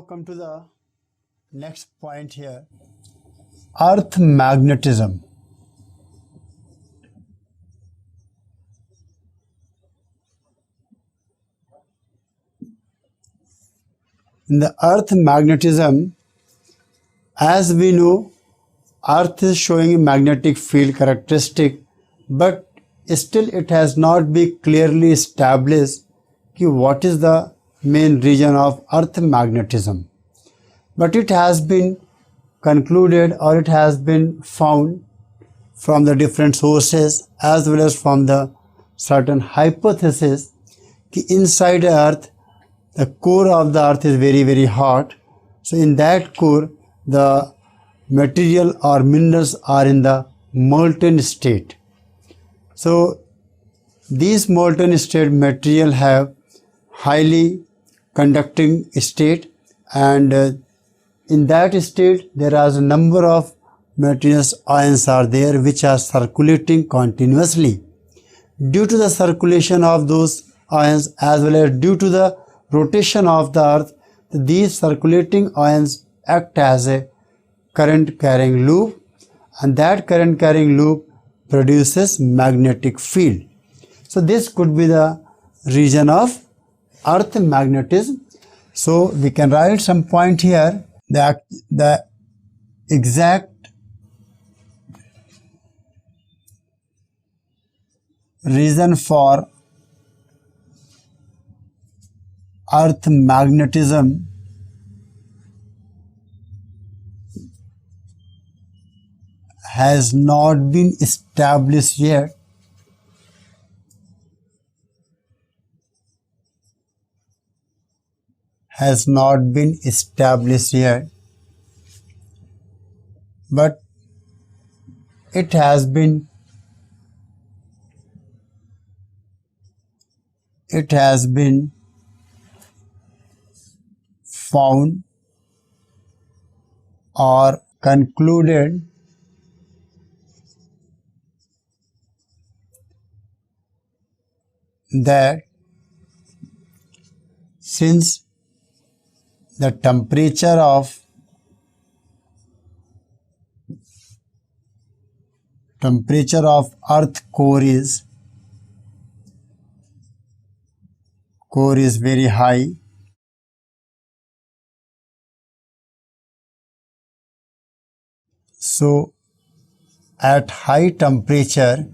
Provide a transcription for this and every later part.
come to the next point here. Earth magnetism. In the earth magnetism, as we know, earth is showing a magnetic field characteristic, but still it has not been clearly established what is the main region of earth magnetism. But it has been concluded, or it has been found from the different sources as well as from the certain hypothesis that inside earth, the core of the earth is very hot. So in that core, the material or minerals are in the molten state. So these molten state material have highly conducting state, and in that state there are a number of materials ions are there which are circulating continuously. Due to the circulation of those ions as well as due to the rotation of the earth, these circulating ions act as a current carrying loop, and that current carrying loop produces magnetic field. So this could be the region of earth magnetism. So we can write some point here that the exact reason for earth magnetism has not been established yet. But it has been found or concluded that since the temperature of earth core is very high, so at high temperature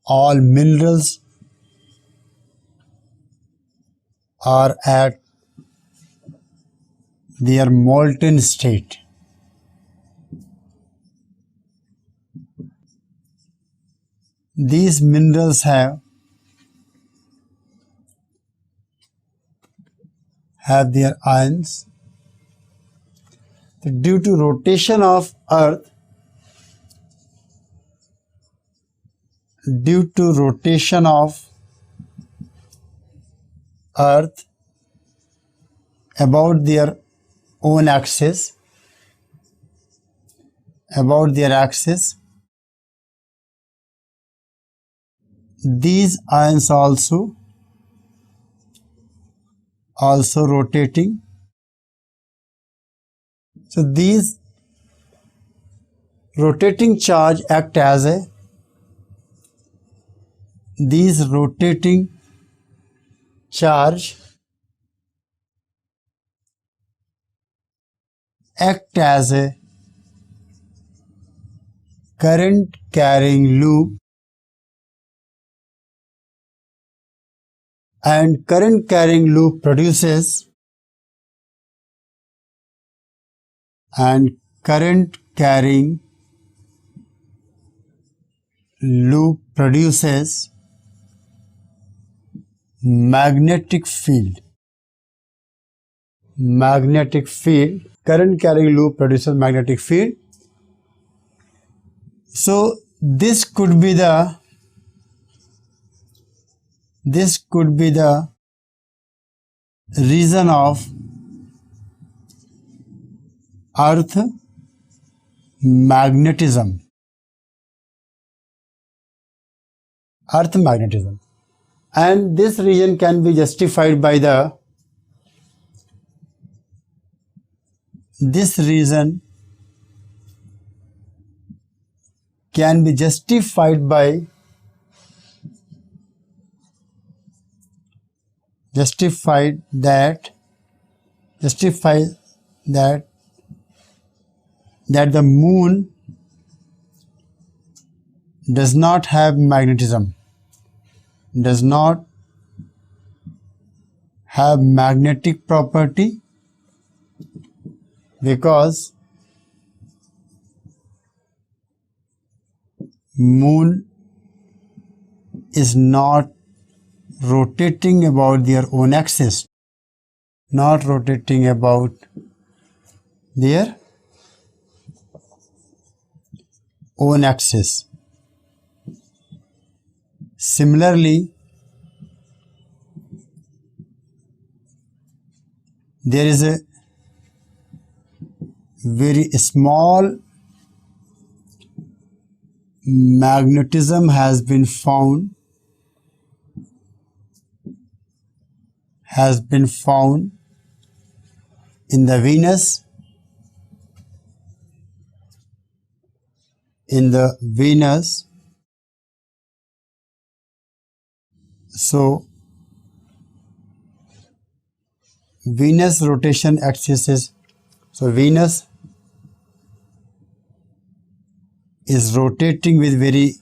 all minerals are at their molten state. These minerals have their ions. Due to rotation of earth, about their own axis, these ions also rotating. So these rotating charge act as a current carrying loop, and current carrying loop produces magnetic field. Current carrying loop produces magnetic field. So this could be the reason of earth magnetism. and this region can be justified by the justify that the moon does not have magnetism, does not have magnetic property, because moon is not rotating about their own axis, not rotating about their own axis. Similarly, there is a very small magnetism has been found in the Venus, so Venus rotation axis is, so Venus is rotating with very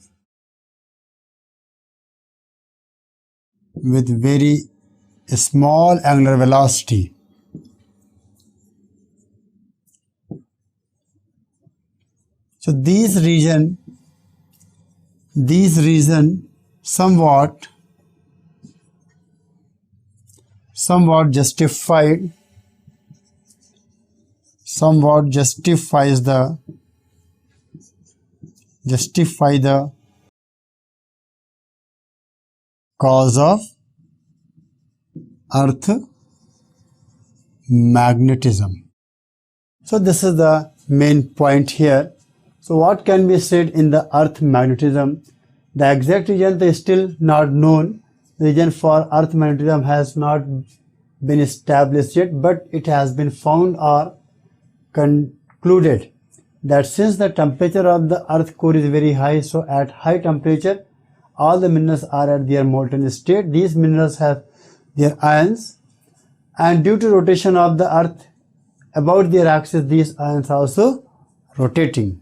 small angular velocity. So these region somewhat justifies the cause of Earth magnetism. So this is the main point here. So what can be said in the Earth magnetism? The exact region is still not known. The region for Earth magnetism has not been established yet, but it has been found or concluded that since the temperature of the Earth core is very high, so at high temperature all the minerals are at their molten state. These minerals have their ions, and due to rotation of the Earth about their axis, these ions are also rotating,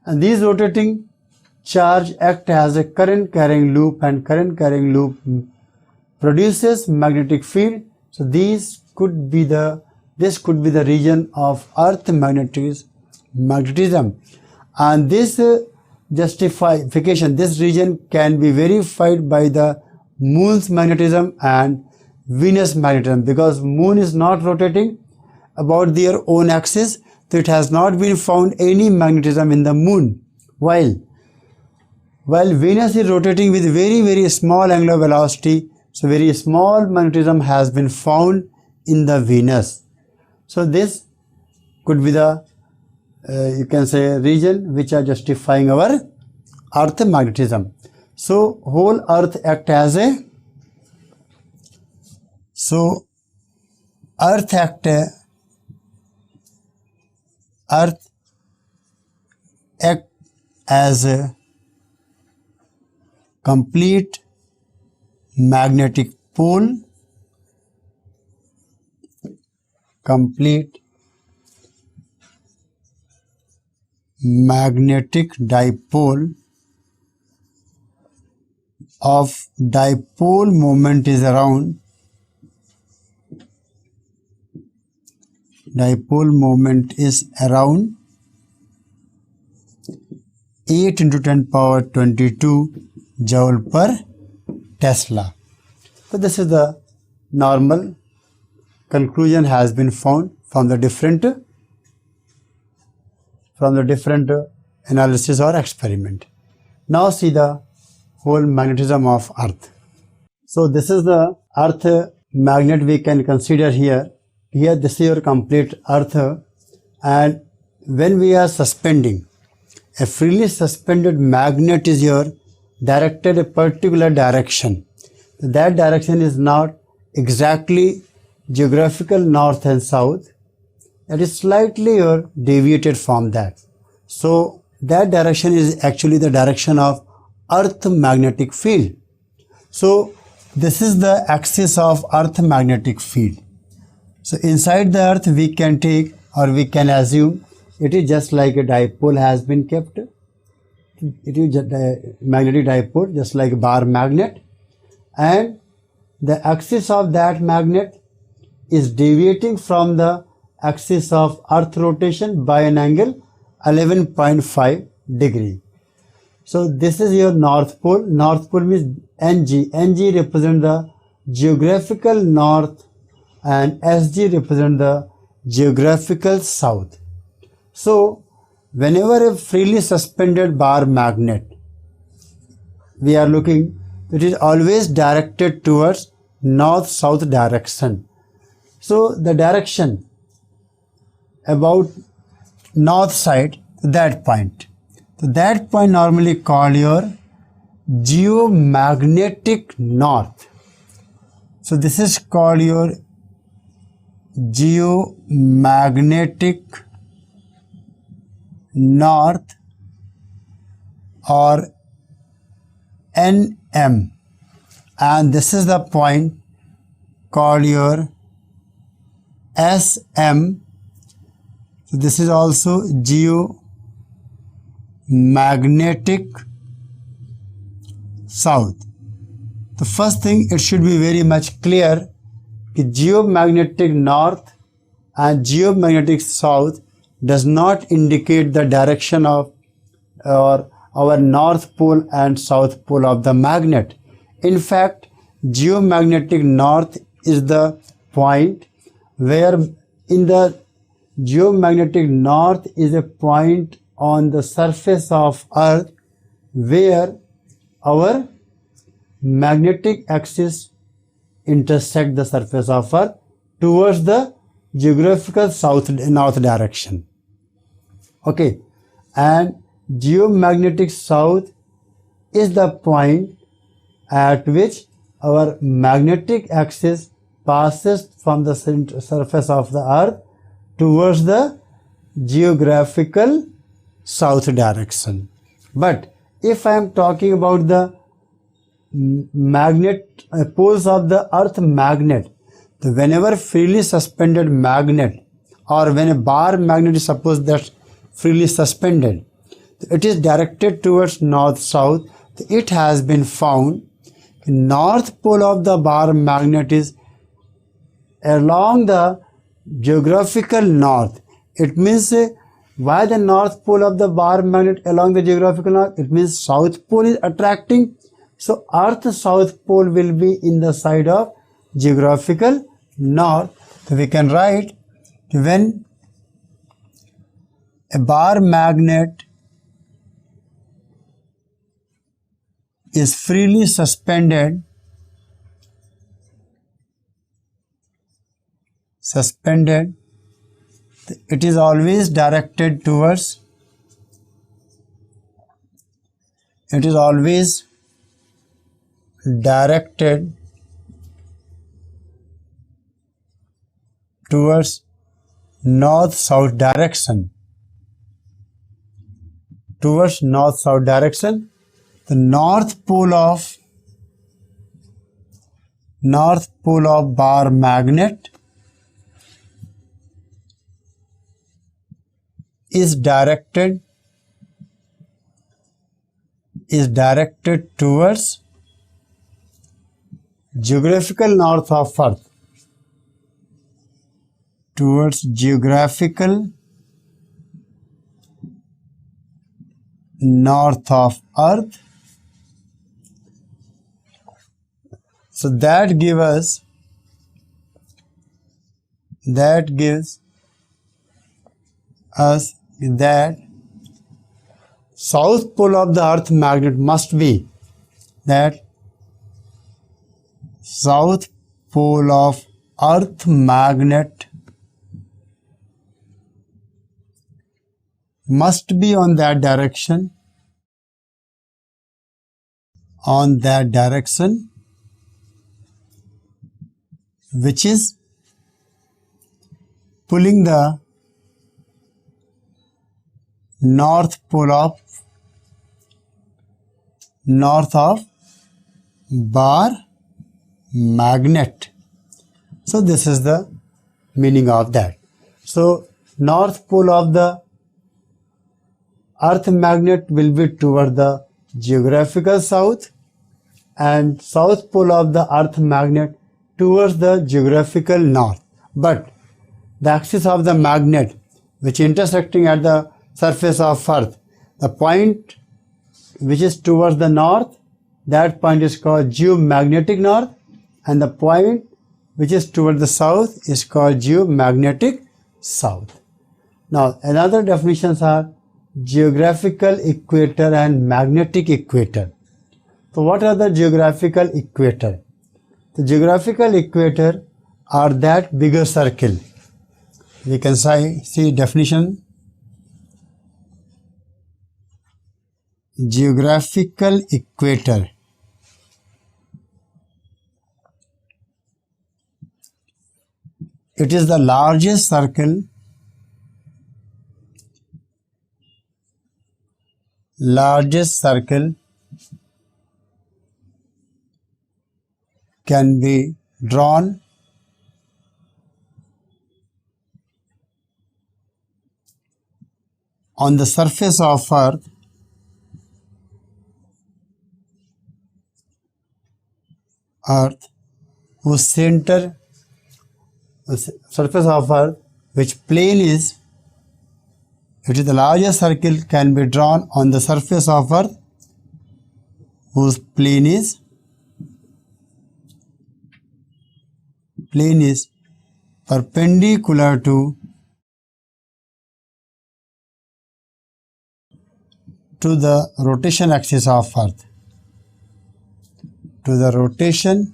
and these rotating charge act as a current carrying loop, and current carrying loop produces magnetic field. So this could be the region of Earth magnetism, and this justification, this region can be verified by the moon's magnetism and Venus magnetism, because moon is not rotating about their own axis, so it has not been found any magnetism in the moon, while Venus is rotating with very small angular velocity, so very small magnetism has been found in the Venus. So this could be the you can say region which are justifying our Earth magnetism. So whole Earth act as a Earth act as a complete magnetic pole, complete magnetic dipole of dipole moment is around 8 into 10 power 22 joule per Tesla. So this is the normal conclusion has been found from the different analysis or experiment. Now see the whole magnetism of Earth. So this is the Earth magnet we can consider here. Here this is your complete Earth, and when we are suspending, a freely suspended magnet is your directed a particular direction. that direction is not exactly geographical north and south. It is slightly or deviated from that. So that direction is actually the direction of Earth magnetic field. So this is the axis of Earth magnetic field. So inside the Earth we can take, or we can assume, it is just like a dipole has been kept. It is a magnetic dipole, just like a bar magnet, and the axis of that magnet is deviating from the axis of Earth rotation by an angle 11.5 degree. So this is your North Pole. North Pole means NG. NG represent the geographical north and SG represent the geographical south. So whenever a freely suspended bar magnet we are looking, it is always directed towards north-south direction. So the direction about north side, that point. So that point normally called your geomagnetic north. So this is called your geomagnetic north or NM, and this is the point called your SM. So this is also geomagnetic south. The first thing, it should be very much clear that geomagnetic north and geomagnetic south does not indicate the direction of our north pole and south pole of the magnet. In fact, geomagnetic north is the point where in the geomagnetic north is a point on the surface of Earth where our magnetic axis intersect the surface of Earth towards the geographical north direction. Okay, and geomagnetic south is the point at which our magnetic axis passes from the surface of the Earth towards the geographical south direction. But if I am talking about the magnet poles of the Earth magnet, so whenever freely suspended magnet, or when a bar magnet is supposed that freely suspended, it is directed towards north-south. It has been found north pole of the bar magnet is along the geographical north. It means why the north pole of the bar magnet along the geographical north? It means south pole is attracting. So Earth south pole will be in the side of geographical north. So we can write, when a bar magnet is freely suspended, it is always directed towards, north-south direction. The north pole of bar magnet is directed towards geographical north of Earth. Towards geographical north of Earth. So that gives us that south pole of the Earth magnet must be that south pole of Earth magnet must be on that direction, which is pulling the north pole of bar magnet. So this is the meaning of that. So north pole of the earth magnet will be toward the geographical south, and south pole of the earth magnet towards the geographical north. But the axis of the magnet which intersecting at the surface of earth, the point which is towards the north, that point is called geomagnetic north, and the point which is towards the south is called geomagnetic south. Now another definitions are geographical equator and magnetic equator. So what are the geographical equator? The geographical equator are that bigger circle. We can see definition. Geographical equator. It is the largest circle can be drawn on the surface of earth whose center surface of earth which plane is, it is the largest circle can be drawn on the surface of earth whose plane is perpendicular to the rotation axis of earth. To the rotation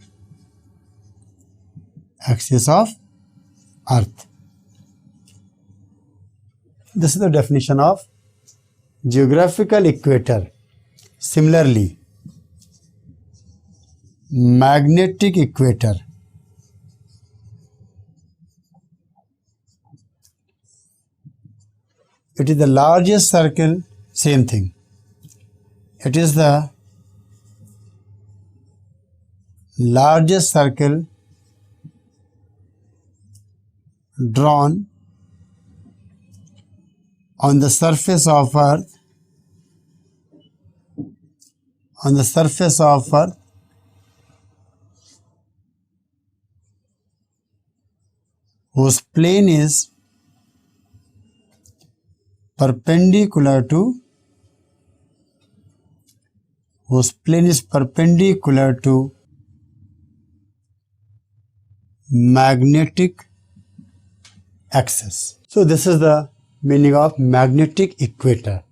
axis of earth. This is the definition of geographical equator. Similarly, magnetic equator. It is the largest circle, same thing. It is the largest circle drawn on the surface of earth whose plane is perpendicular to magnetic axis. So this is the meaning of magnetic equator.